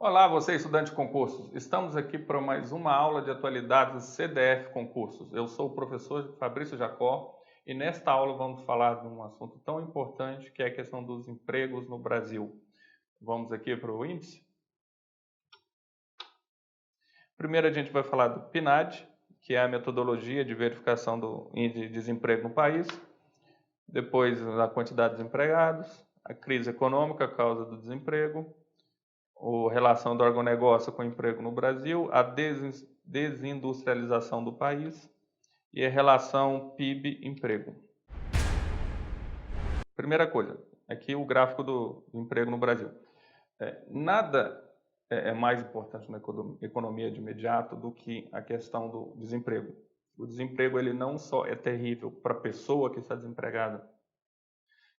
Olá, você estudante de concursos. Estamos aqui para mais uma aula de atualidades CDF Concursos. Eu sou o professor Fabrício Jacó e nesta aula vamos falar de um assunto tão importante que é a questão dos empregos no Brasil. Vamos aqui para o índice. Primeiro a gente vai falar do PNAD, que é a metodologia de verificação do índice de desemprego no país. Depois a quantidade de desempregados, a crise econômica, a causa do desemprego, a relação do agronegócio com o emprego no Brasil, a desindustrialização do país e a relação PIB-emprego. Primeira coisa, aqui o gráfico do emprego no Brasil. Nada é mais importante na economia de imediato do que a questão do desemprego. O desemprego ele não só é terrível para a pessoa que está desempregada,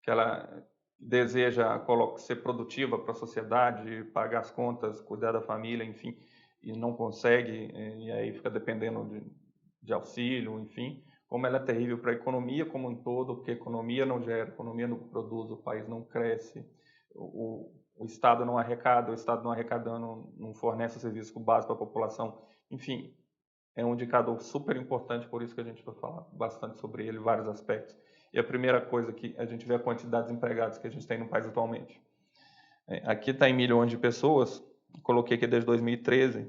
que ela deseja ser produtiva para a sociedade, pagar as contas, cuidar da família, enfim, e não consegue, e aí fica dependendo de auxílio, enfim, como ela é terrível para a economia como um todo, porque a economia não gera, a economia não produz, o país não cresce, o Estado não arrecada, o Estado não arrecadando não fornece o serviço básico para a população, enfim, é um indicador super importante, por isso que a gente vai falar bastante sobre ele, vários aspectos. E a primeira coisa que a gente vê a quantidade de empregados que a gente tem no país atualmente. Aqui está em milhões de pessoas, coloquei aqui desde 2013,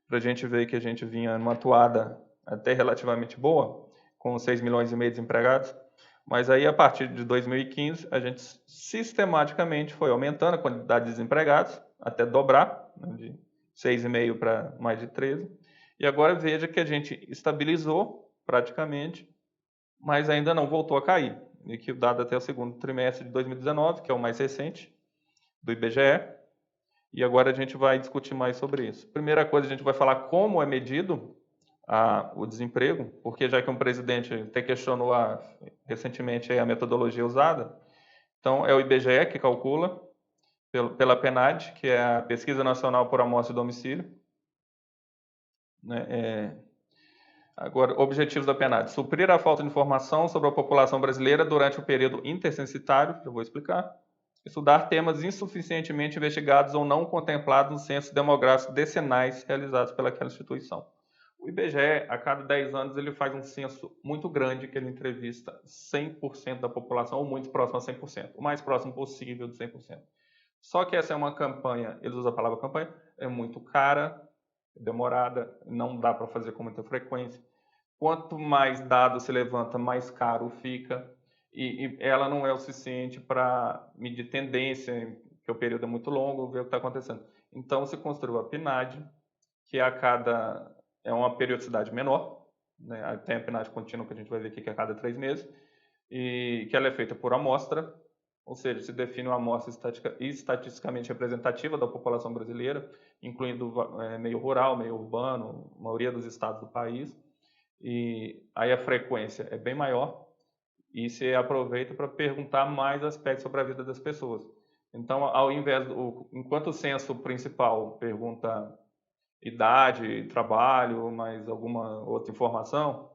para a gente ver que a gente vinha numa atuada até relativamente boa, com 6 milhões e meio de desempregados, mas aí a partir de 2015 a gente sistematicamente foi aumentando a quantidade de desempregados, até dobrar, né, de 6,5 para mais de 13, e agora veja que a gente estabilizou praticamente, mas ainda não voltou a cair. E que o dado até o segundo trimestre de 2019, que é o mais recente, do IBGE, e agora a gente vai discutir mais sobre isso. Primeira coisa, a gente vai falar como é medido o desemprego, porque já que um presidente até questionou recentemente a metodologia usada, então é o IBGE que calcula, pela PNAD, que é a Pesquisa Nacional por Amostra e Domicílio, né, Agora, objetivos da PNAD: suprir a falta de informação sobre a população brasileira durante o período intercensitário, eu vou explicar. Estudar temas insuficientemente investigados ou não contemplados nos censos demográficos decenais realizados pelaquela instituição. O IBGE, a cada 10 anos, ele faz um censo muito grande que ele entrevista 100% da população, ou muito próximo a 100%, o mais próximo possível de 100%. Só que essa é uma campanha, eles usam a palavra campanha, é muito cara, demorada, não dá para fazer com muita frequência. Quanto mais dados se levanta, mais caro fica, e ela não é o suficiente para medir tendência, que o período é muito longo, ver o que está acontecendo. Então, se construiu a PNAD, que é uma periodicidade menor, né? Tem a PNAD contínua, que a gente vai ver aqui, que é a cada 3 meses, e que ela é feita por amostra, ou seja, se define uma amostra estatisticamente representativa da população brasileira, incluindo meio rural, meio urbano, maioria dos estados do país, e aí a frequência é bem maior e se aproveita para perguntar mais aspectos sobre a vida das pessoas. Então, ao invés enquanto o censo principal pergunta idade, trabalho, mais alguma outra informação,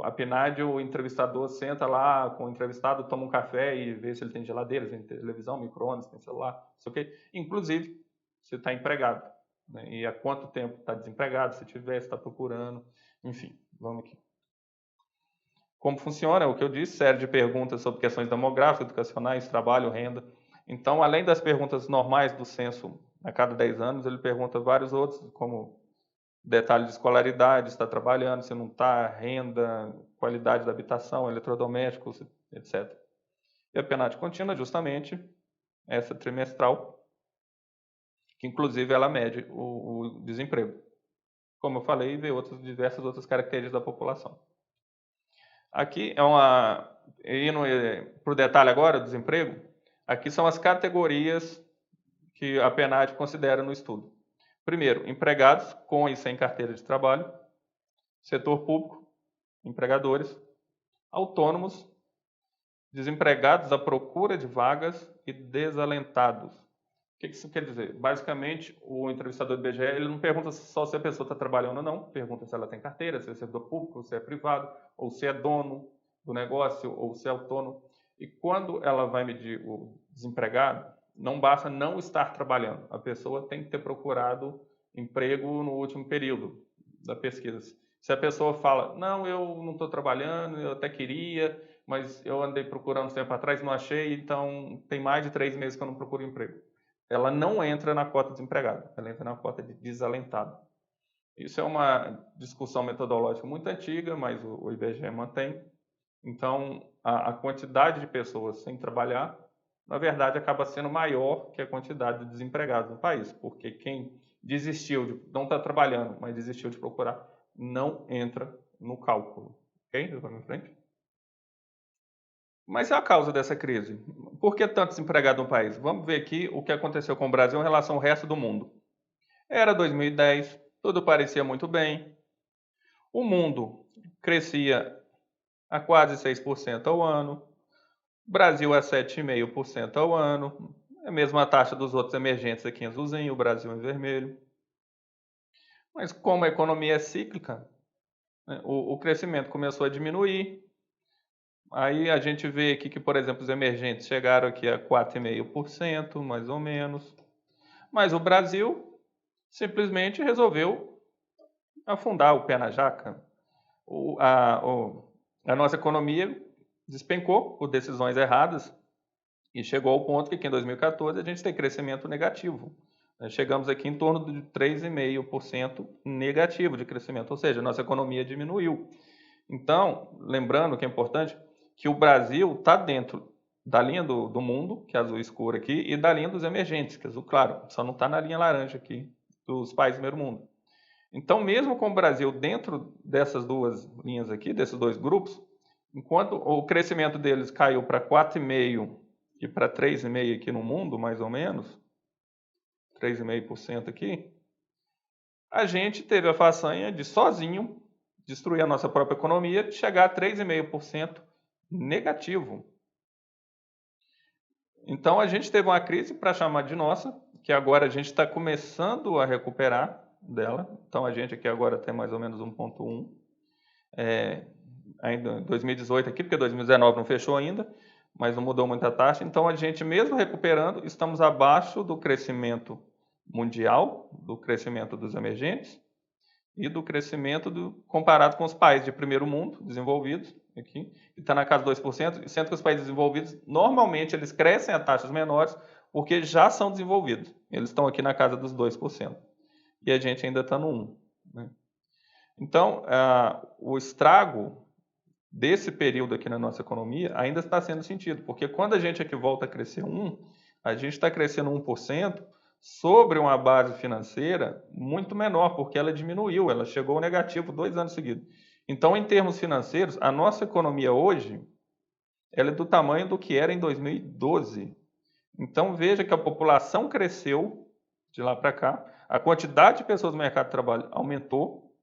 a PNAD, o entrevistador senta lá com o entrevistado, toma um café e vê se ele tem geladeira, se tem televisão, micro-ondas, tem celular, não sei o quê. Inclusive, se está empregado, né? E há quanto tempo está desempregado, se tiver, se está procurando, enfim, vamos aqui. Como funciona? O que eu disse, série de perguntas sobre questões demográficas, educacionais, trabalho, renda. Então, além das perguntas normais do censo, a cada 10 anos, ele pergunta vários outros, como detalhe de escolaridade, se está trabalhando, se não está, renda, qualidade da habitação, eletrodomésticos, etc. E a PNAD contínua, justamente, essa trimestral, que inclusive ela mede o desemprego. Como eu falei, vê diversas outras características da população. Aqui indo para o detalhe agora, do desemprego, aqui são as categorias que a PNAD considera no estudo. Primeiro, empregados com e sem carteira de trabalho, setor público, empregadores, autônomos, desempregados à procura de vagas e desalentados. O que isso quer dizer? Basicamente, o entrevistador do IBGE ele não pergunta só se a pessoa está trabalhando ou não, pergunta se ela tem carteira, se é setor público, se é privado, ou se é dono do negócio, ou se é autônomo. E quando ela vai medir o desempregado, não basta não estar trabalhando. A pessoa tem que ter procurado emprego no último período da pesquisa. Se a pessoa fala, não, eu não estou trabalhando, eu até queria, mas eu andei procurando tempo atrás, não achei, então tem mais de 3 meses que eu não procuro emprego. Ela não entra na cota de desempregado, ela entra na cota de desalentado. Isso é uma discussão metodológica muito antiga, mas o IBGE mantém. Então, a quantidade de pessoas sem trabalhar, na verdade, acaba sendo maior que a quantidade de desempregados no país, porque quem desistiu de não estar trabalhando, mas desistiu de procurar, não entra no cálculo. Ok? Vamos em frente. Mas é a causa dessa crise. Por que tanto desempregado no país? Vamos ver aqui o que aconteceu com o Brasil em relação ao resto do mundo. Era 2010, tudo parecia muito bem. O mundo crescia a quase 6% ao ano. O Brasil a 7,5% ao ano. É a mesma taxa dos outros emergentes aqui em azulzinho, o Brasil em vermelho. Mas como a economia é cíclica, né, o crescimento começou a diminuir. Aí a gente vê aqui que, por exemplo, os emergentes chegaram aqui a 4,5%, mais ou menos. Mas o Brasil simplesmente resolveu afundar o pé na jaca. A nossa economia despencou por decisões erradas e chegou ao ponto que aqui em 2014 a gente tem crescimento negativo. Nós chegamos aqui em torno de 3,5% negativo de crescimento, ou seja, a nossa economia diminuiu. Então, lembrando que é importante que o Brasil está dentro da linha do mundo, que é azul escuro aqui, e da linha dos emergentes, que é azul claro, só não está na linha laranja aqui, dos países do primeiro mundo. Então, mesmo com o Brasil dentro dessas duas linhas aqui, desses dois grupos, enquanto o crescimento deles caiu para 4,5% e para 3,5% aqui no mundo, mais ou menos, 3,5% aqui, a gente teve a façanha de sozinho destruir a nossa própria economia, de chegar a 3,5% negativo. Então, a gente teve uma crise para chamar de nossa, que agora a gente está começando a recuperar dela. Então, a gente aqui agora tem mais ou menos 1,1. Ainda em 2018 aqui, porque 2019 não fechou ainda, mas não mudou muito a taxa. Então, a gente, mesmo recuperando, estamos abaixo do crescimento mundial, do crescimento dos emergentes e do crescimento comparado com os países de primeiro mundo, desenvolvidos, aqui, que está na casa de 2%, sendo que os países desenvolvidos, normalmente, eles crescem a taxas menores porque já são desenvolvidos. Eles estão aqui na casa dos 2%. E a gente ainda está no 1%. Né? Então, o estrago desse período aqui na nossa economia ainda está sendo sentido, porque quando a gente aqui volta a crescer 1%, a gente está crescendo 1% sobre uma base financeira muito menor, porque ela diminuiu, ela chegou ao negativo 2 anos seguidos. Então, em termos financeiros, a nossa economia hoje, ela é do tamanho do que era em 2012. Então, veja que a população cresceu de lá para cá, a quantidade de pessoas no mercado de trabalho aumentou,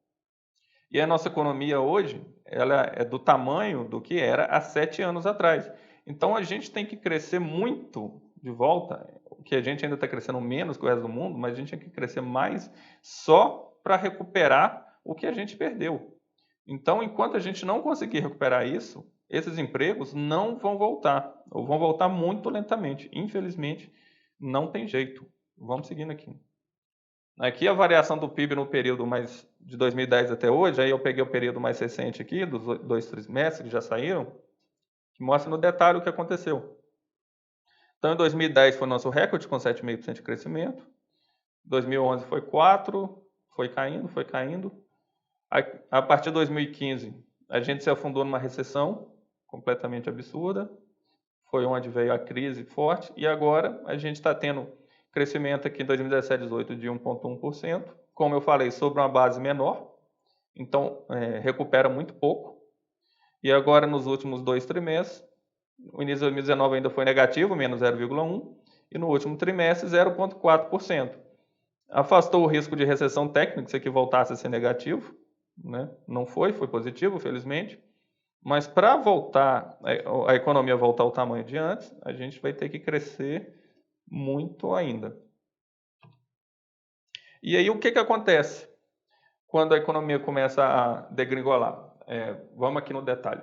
e a nossa economia hoje, ela é do tamanho do que era há 7 anos atrás. Então, a gente tem que crescer muito de volta, que a gente ainda está crescendo menos que o resto do mundo, mas a gente tem que crescer mais só para recuperar o que a gente perdeu. Então, enquanto a gente não conseguir recuperar isso, esses empregos não vão voltar, ou vão voltar muito lentamente. Infelizmente, não tem jeito. Vamos seguindo aqui. Aqui a variação do PIB no período mais de 2010 até hoje, aí eu peguei o período mais recente aqui, dos 2 trimestres que já saíram, que mostra no detalhe o que aconteceu. Então, em 2010 foi nosso recorde, com 7,5% de crescimento. 2011 foi 4%, foi caindo. A partir de 2015, a gente se afundou numa recessão completamente absurda. Foi onde veio a crise forte. E agora a gente está tendo crescimento aqui em 2017 2018 de 1,1%. Como eu falei, sobre uma base menor. Então, recupera muito pouco. E agora, nos últimos 2 trimestres, o início de 2019 ainda foi negativo, menos 0,1%, e no último trimestre, 0,4%. Afastou o risco de recessão técnica, se aqui voltasse a ser negativo, né? Não foi positivo, felizmente. Mas para voltar, a economia voltar ao tamanho de antes, a gente vai ter que crescer muito ainda. E aí, o que acontece quando a economia começa a degringolar? Vamos aqui no detalhe.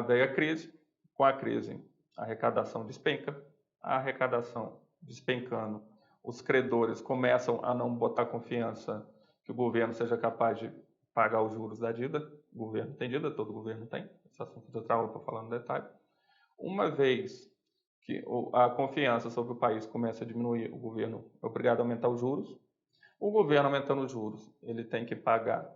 Veio a crise, com a crise a arrecadação despenca, a arrecadação despencando, os credores começam a não botar confiança que o governo seja capaz de pagar os juros da dívida. O governo tem dívida, todo governo tem, esse assunto eu trago para falar no detalhe. Uma vez que a confiança sobre o país começa a diminuir, o governo é obrigado a aumentar os juros. O governo aumentando os juros, ele tem que pagar,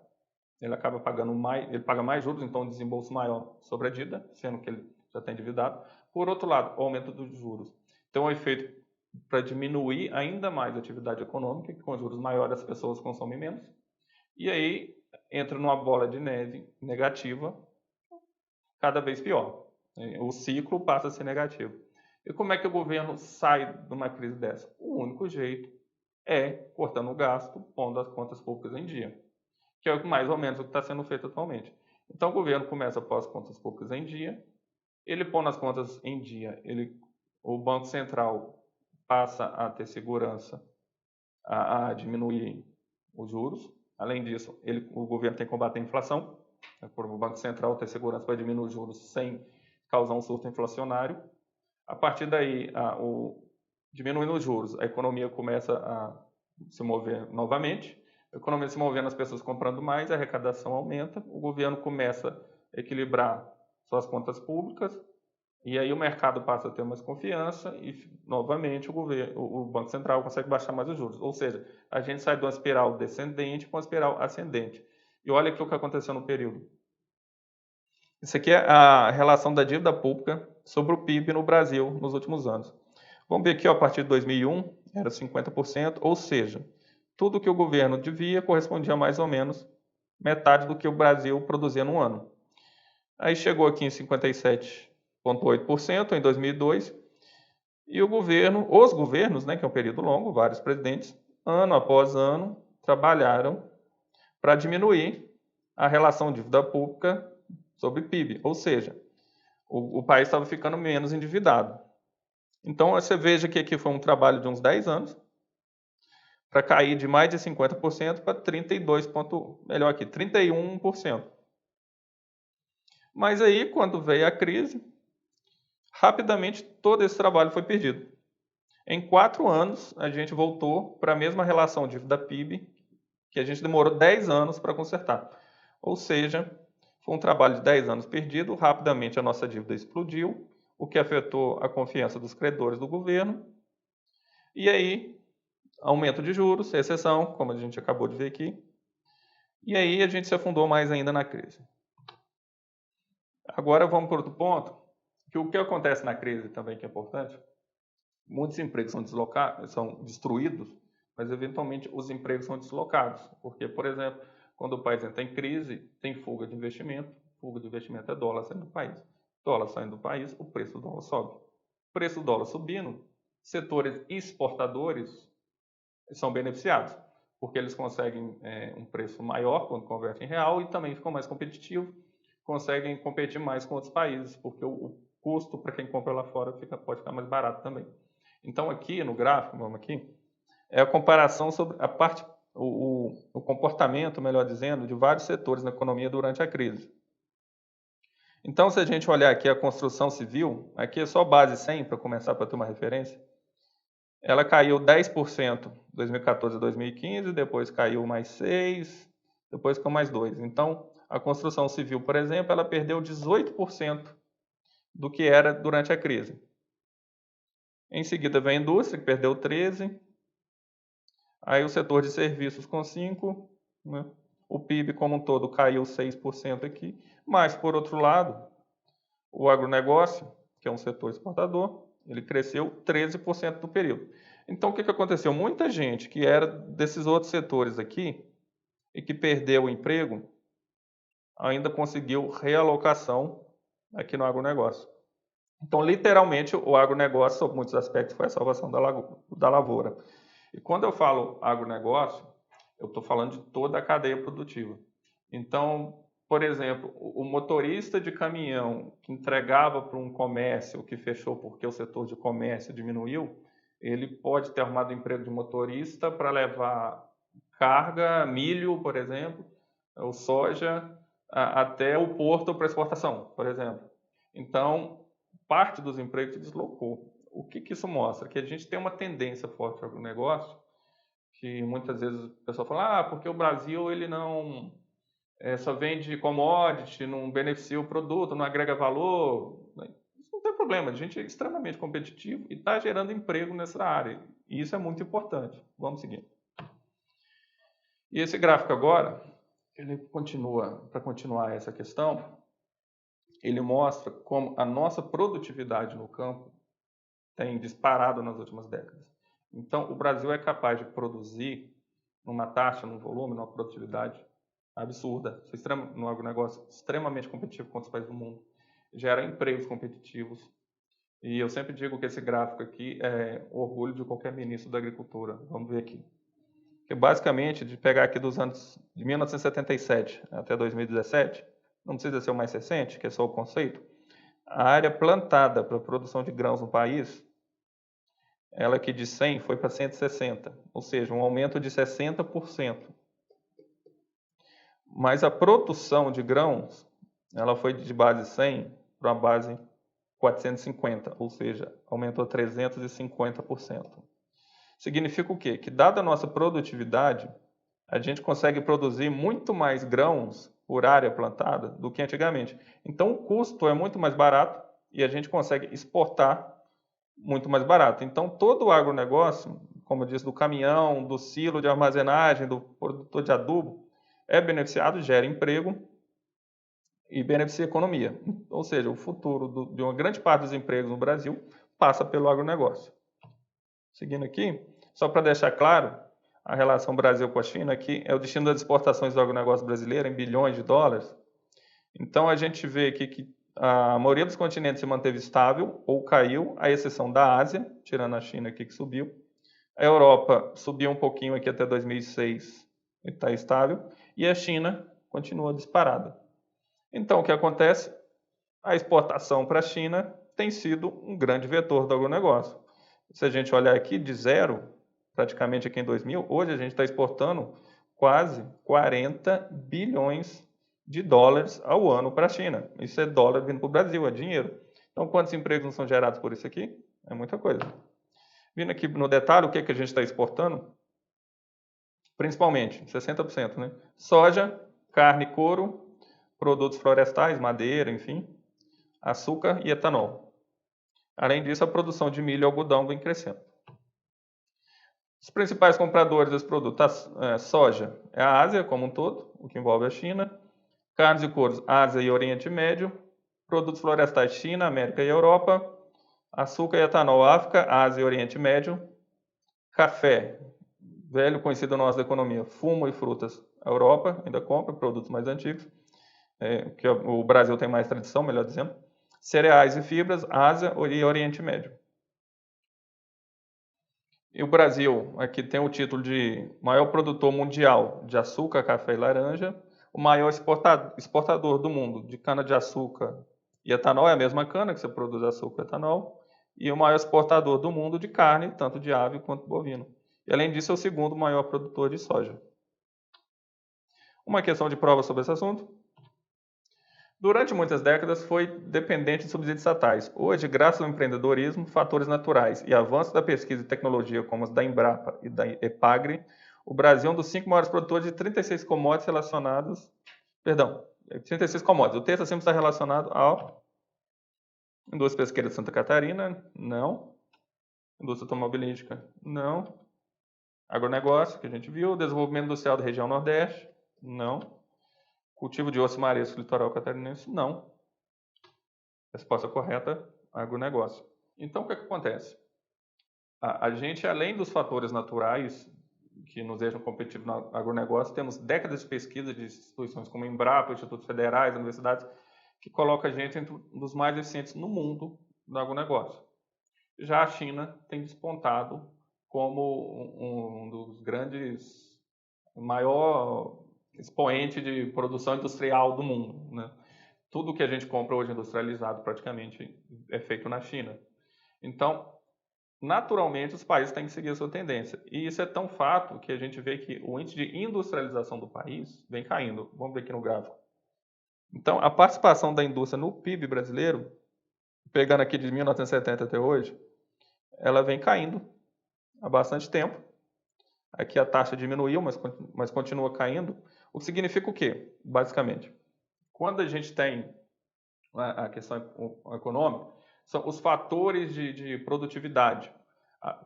ele acaba pagando mais, ele paga mais juros, então um desembolso maior sobre a dívida, sendo que ele já está endividado. Por outro lado, o aumento dos juros tem um efeito para diminuir ainda mais a atividade econômica, que com juros maiores as pessoas consomem menos. E aí entra numa bola de neve negativa, cada vez pior. O ciclo passa a ser negativo. E como é que o governo sai de uma crise dessa? O único jeito é cortando o gasto, pondo as contas públicas em dia, que é mais ou menos o que está sendo feito atualmente. Então o governo começa a pôr as contas públicas em dia, ele pondo as contas em dia, o Banco Central passa a ter segurança, a diminuir os juros. Além disso, o governo tem que combater a inflação, por o Banco Central ter segurança para diminuir os juros sem causar um surto inflacionário. A partir daí, diminuindo os juros, a economia começa a se mover novamente. A economia se movendo, as pessoas comprando mais, a arrecadação aumenta, o governo começa a equilibrar suas contas públicas, e aí o mercado passa a ter mais confiança e, novamente, o Banco Central consegue baixar mais os juros. Ou seja, a gente sai de uma espiral descendente para uma espiral ascendente. E olha aqui o que aconteceu no período. Isso aqui é a relação da dívida pública sobre o PIB no Brasil nos últimos anos. Vamos ver aqui, ó, a partir de 2001, era 50%, ou seja, tudo que o governo devia correspondia a mais ou menos metade do que o Brasil produzia no ano. Aí chegou aqui em 57,8% em 2002, e os governos, né, que é um período longo, vários presidentes, ano após ano, trabalharam para diminuir a relação dívida pública sobre PIB, ou seja, o país estava ficando menos endividado. Então, você veja que aqui foi um trabalho de uns 10 anos, para cair de mais de 50% para 31%. Mas aí, quando veio a crise, rapidamente todo esse trabalho foi perdido. Em 4 anos, a gente voltou para a mesma relação dívida-PIB, que a gente demorou 10 anos para consertar. Ou seja, foi um trabalho de 10 anos perdido, rapidamente a nossa dívida explodiu, o que afetou a confiança dos credores do governo. E aí, aumento de juros, recessão, como a gente acabou de ver aqui. E aí a gente se afundou mais ainda na crise. Agora vamos para outro ponto, que o que acontece na crise também que é importante. Muitos empregos são destruídos, mas eventualmente os empregos são deslocados. Porque, por exemplo, quando o país entra em crise, tem fuga de investimento. Fuga de investimento é dólar saindo do país. Dólar saindo do país, o preço do dólar sobe. O preço do dólar subindo, setores exportadores são beneficiados, porque eles conseguem um preço maior quando convertem em real e também ficam mais competitivos, conseguem competir mais com outros países, porque o custo para quem compra lá fora pode ficar mais barato também. Então aqui no gráfico, vamos aqui, é a comparação sobre a parte, o comportamento, melhor dizendo, de vários setores na economia durante a crise. Então, se a gente olhar aqui a construção civil, aqui é só base 100 para começar para ter uma referência, ela caiu 10% de 2014 a 2015, depois caiu mais 6%, depois ficou mais 2%. Então, a construção civil, por exemplo, ela perdeu 18% do que era durante a crise. Em seguida vem a indústria, que perdeu 13%. Aí o setor de serviços com 5%. Né? O PIB como um todo caiu 6% aqui. Mas, por outro lado, o agronegócio, que é um setor exportador, ele cresceu 13% do período. Então, o que aconteceu? Muita gente que era desses outros setores aqui e que perdeu o emprego, ainda conseguiu realocação aqui no agronegócio. Então, literalmente, o agronegócio, sob muitos aspectos, foi a salvação da lavoura. E quando eu falo agronegócio, eu estou falando de toda a cadeia produtiva. Então, por exemplo, o motorista de caminhão que entregava para um comércio que fechou porque o setor de comércio diminuiu, ele pode ter arrumado emprego de motorista para levar carga, milho, por exemplo, ou soja, até o porto para exportação, por exemplo. Então, parte dos empregos se deslocou. o que isso mostra? Que a gente tem uma tendência forte ao agronegócio, que muitas vezes o pessoal fala, porque o Brasil ele não só vende commodity, não beneficia o produto, não agrega valor. Isso não tem problema, a gente é extremamente competitivo e está gerando emprego nessa área. E isso é muito importante. Vamos seguir. E esse gráfico agora, ele continua, para continuar essa questão, ele mostra como a nossa produtividade no campo tem disparado nas últimas décadas. Então, o Brasil é capaz de produzir numa taxa, num volume, numa produtividade absurda, no agronegócio extremamente competitivo com os países do mundo, gera empregos competitivos. E eu sempre digo que esse gráfico aqui é o orgulho de qualquer ministro da Agricultura. Vamos ver aqui. Que basicamente, de pegar aqui dos anos de 1977 até 2017, não precisa ser o mais recente, que é só o conceito, a área plantada para a produção de grãos no país, ela aqui de 100 foi para 160, ou seja, um aumento de 60%. Mas a produção de grãos, ela foi de base 100 para uma base 450, ou seja, aumentou 350%. Significa o quê? Que dada a nossa produtividade, a gente consegue produzir muito mais grãos por área plantada do que antigamente. Então o custo é muito mais barato e a gente consegue exportar muito mais barato. Então todo o agronegócio, como eu disse, do caminhão, do silo de armazenagem, do produtor de adubo, é beneficiado, gera emprego e beneficia a economia. Ou seja, o futuro de uma grande parte dos empregos no Brasil passa pelo agronegócio. Seguindo aqui, só para deixar claro, a relação Brasil com a China aqui é o destino das exportações do agronegócio brasileiro em bilhões de dólares. Então a gente vê aqui que a maioria dos continentes se manteve estável ou caiu, à exceção da Ásia, tirando a China aqui que subiu. A Europa subiu um pouquinho aqui até 2006 e está estável. E a China continua disparada. Então o que acontece? A exportação para a China tem sido um grande vetor do agronegócio. Se a gente olhar aqui de zero, praticamente aqui em 2000, hoje a gente está exportando quase 40 bilhões de dólares ao ano para a China. Isso é dólar vindo para o Brasil, é dinheiro. Então, quantos empregos não são gerados por isso aqui? É muita coisa. Vindo aqui no detalhe, o que a gente está exportando? Principalmente, 60%, né? Soja, carne, couro, produtos florestais, madeira, enfim, açúcar e etanol. Além disso, a produção de milho e algodão vem crescendo. Os principais compradores desse produto, soja, é a Ásia como um todo, o que envolve a China. Carnes e couros, Ásia e Oriente Médio. Produtos florestais, China, América e Europa. Açúcar e etanol, África, Ásia e Oriente Médio. Café, velho conhecido nosso da economia, fumo e frutas, Europa, ainda compra produtos mais antigos, que o Brasil tem mais tradição, melhor dizendo. Cereais e fibras, Ásia e Oriente Médio. E o Brasil aqui tem o título de maior produtor mundial de açúcar, café e laranja, o maior exportador do mundo de cana-de-açúcar e etanol, é a mesma cana que você produz açúcar e etanol, e o maior exportador do mundo de carne, tanto de ave quanto bovino. E além disso, é o segundo maior produtor de soja. Uma questão de prova sobre esse assunto. Durante muitas décadas foi dependente de subsídios estatais. Hoje, graças ao empreendedorismo, fatores naturais e avanços da pesquisa e tecnologia, como os da Embrapa e da Epagri, o Brasil é um dos 5 maiores produtores de 36 commodities relacionados... 36 commodities. O texto sempre está relacionado ao indústria pesqueira de Santa Catarina, não. Indústria automobilística, não. Agronegócio, que a gente viu. Desenvolvimento industrial da região Nordeste, não. Cultivo de osso maresco litoral catarinense, não. Resposta correta, agronegócio. Então, o que acontece? A gente, além dos fatores naturais que nos deixam competitivos no agronegócio, temos décadas de pesquisa de instituições como Embrapa, institutos federais, universidades, que colocam a gente entre um dos mais eficientes no mundo no agronegócio. Já a China tem despontado como um dos grandes, maior expoente de produção industrial do mundo, né? Tudo que a gente compra hoje industrializado praticamente é feito na China. Então, naturalmente, os países têm que seguir a sua tendência. E isso é tão fato que a gente vê que o índice de industrialização do país vem caindo. Vamos ver aqui no gráfico. Então, a participação da indústria no PIB brasileiro, pegando aqui de 1970 até hoje, ela vem caindo há bastante tempo. Aqui a taxa diminuiu, mas continua caindo. O que significa o quê, basicamente? Quando a gente tem a questão econômica, são os fatores de produtividade.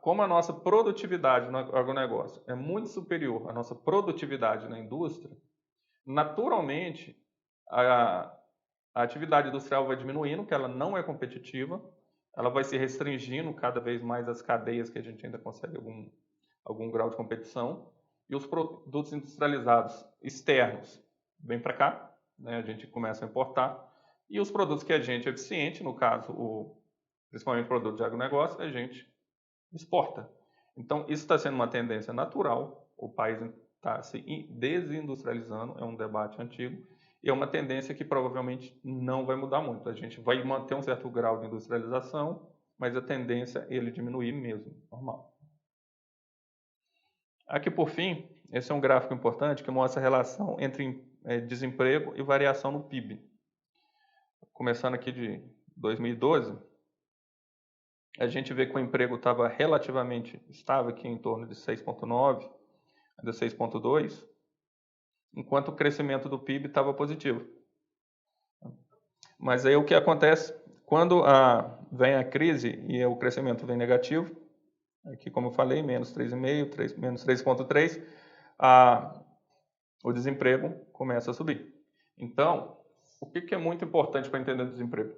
Como a nossa produtividade no agronegócio é muito superior à nossa produtividade na indústria, naturalmente a atividade industrial vai diminuindo, que ela não é competitiva, ela vai se restringindo cada vez mais as cadeias que a gente ainda consegue algum grau de competição, e os produtos industrializados externos vêm para cá, né, a gente começa a importar, e os produtos que a gente é eficiente, no caso, principalmente produtos de agronegócio, a gente exporta. Então, isso está sendo uma tendência natural, o país está se desindustrializando, é um debate antigo, e é uma tendência que provavelmente não vai mudar muito. A gente vai manter um certo grau de industrialização, mas a tendência é ele diminuir mesmo, normal. Aqui, por fim, esse é um gráfico importante que mostra a relação entre desemprego e variação no PIB. Começando aqui de 2012, a gente vê que o emprego estava relativamente estável, aqui em torno de 6,9, de 6,2, enquanto o crescimento do PIB estava positivo. Mas aí o que acontece, quando vem a crise e o crescimento vem negativo, aqui como eu falei, menos 3,5, menos 3,3, o desemprego começa a subir. Então, o que é muito importante para entender o desemprego?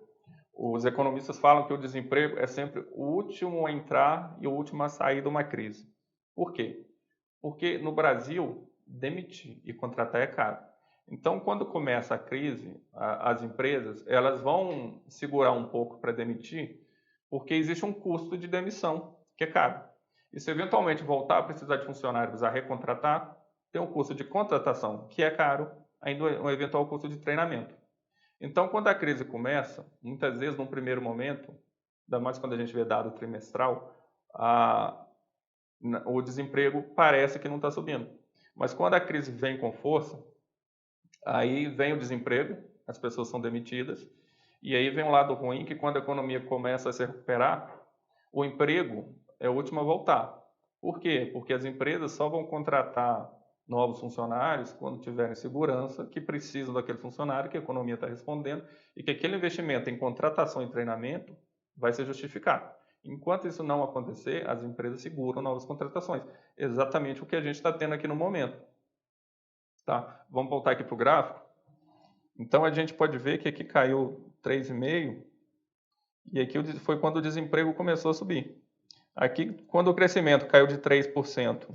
Os economistas falam que o desemprego é sempre o último a entrar e o último a sair de uma crise. Por quê? Porque no Brasil, demitir e contratar é caro. Então, quando começa a crise, as empresas elas vão segurar um pouco para demitir, porque existe um custo de demissão, que é caro. E se eventualmente voltar a precisar de funcionários a recontratar, tem um custo de contratação, que é caro, ainda um eventual custo de treinamento. Então, quando a crise começa, muitas vezes, num primeiro momento, ainda mais quando a gente vê dado trimestral, o desemprego parece que não está subindo. Mas quando a crise vem com força, aí vem o desemprego, as pessoas são demitidas, e aí vem um lado ruim, que quando a economia começa a se recuperar, o emprego é o último a voltar. Por quê? Porque as empresas só vão contratar novos funcionários quando tiverem segurança que precisam daquele funcionário, que a economia está respondendo, e que aquele investimento em contratação e treinamento vai ser justificado. Enquanto isso não acontecer, as empresas seguram novas contratações. Exatamente o que a gente está tendo aqui no momento. Tá? Vamos voltar aqui para o gráfico. Então, a gente pode ver que aqui caiu 3,5%, e aqui foi quando o desemprego começou a subir. Aqui, quando o crescimento caiu de 3%,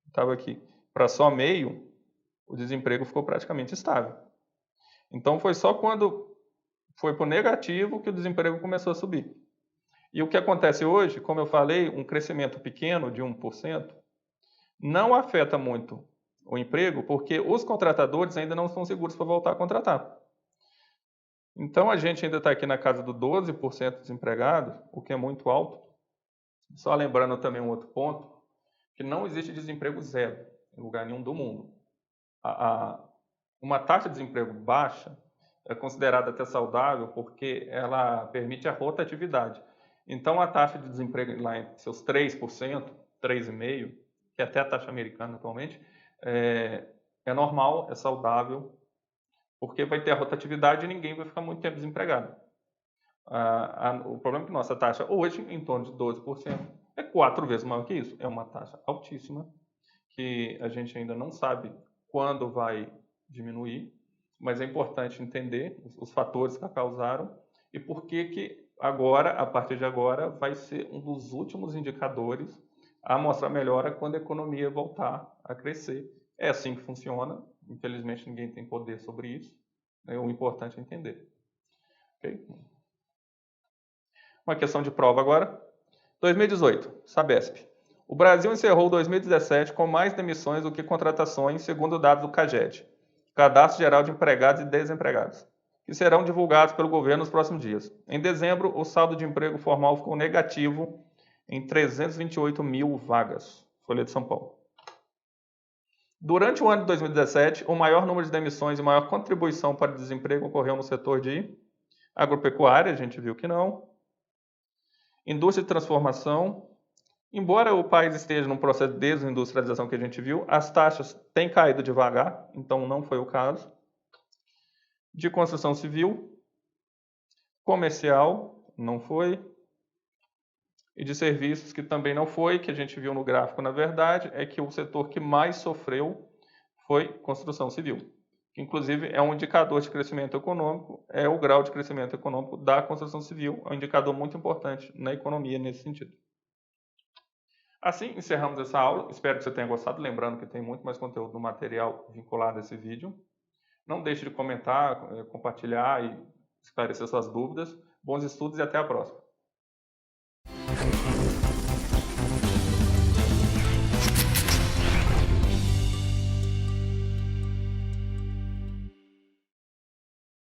estava aqui, para só meio, o desemprego ficou praticamente estável. Então, foi só quando foi para o negativo que o desemprego começou a subir. E o que acontece hoje, como eu falei, um crescimento pequeno de 1%, não afeta muito o emprego, porque os contratadores ainda não estão seguros para voltar a contratar. Então, a gente ainda está aqui na casa do 12% desempregados, o que é muito alto. Só lembrando também um outro ponto, que não existe desemprego zero em lugar nenhum do mundo. Uma taxa de desemprego baixa é considerada até saudável porque ela permite a rotatividade. Então, a taxa de desemprego lá em seus 3%, 3,5%, que é até a taxa americana atualmente, é normal, é saudável, porque vai ter a rotatividade e ninguém vai ficar muito tempo desempregado. O problema é que nossa taxa hoje, em torno de 12%, é 4 vezes maior que isso. É uma taxa altíssima, que a gente ainda não sabe quando vai diminuir, mas é importante entender os fatores que a causaram e por que agora, a partir de agora, vai ser um dos últimos indicadores a mostrar melhora quando a economia voltar a crescer. É assim que funciona. Infelizmente, ninguém tem poder sobre isso. O importante é entender. Okay? Uma questão de prova agora. 2018, Sabesp. O Brasil encerrou 2017 com mais demissões do que contratações, segundo dados do CAGED, Cadastro Geral de Empregados e Desempregados, que serão divulgados pelo governo nos próximos dias. Em dezembro, o saldo de emprego formal ficou negativo em 328 mil vagas. Folha de São Paulo. Durante o ano de 2017, o maior número de demissões e maior contribuição para o desemprego ocorreu no setor de agropecuária, a gente viu que não. Indústria de transformação. Embora o país esteja num processo de desindustrialização que a gente viu, as taxas têm caído devagar, então não foi o caso. De construção civil, comercial, não foi. E de serviços, que também não foi, que a gente viu no gráfico, na verdade, é que o setor que mais sofreu foi construção civil, que inclusive é um indicador de crescimento econômico, é o grau de crescimento econômico da construção civil, é um indicador muito importante na economia nesse sentido. Assim, encerramos essa aula. Espero que você tenha gostado. Lembrando que tem muito mais conteúdo no material vinculado a esse vídeo. Não deixe de comentar, compartilhar e esclarecer suas dúvidas. Bons estudos e até a próxima.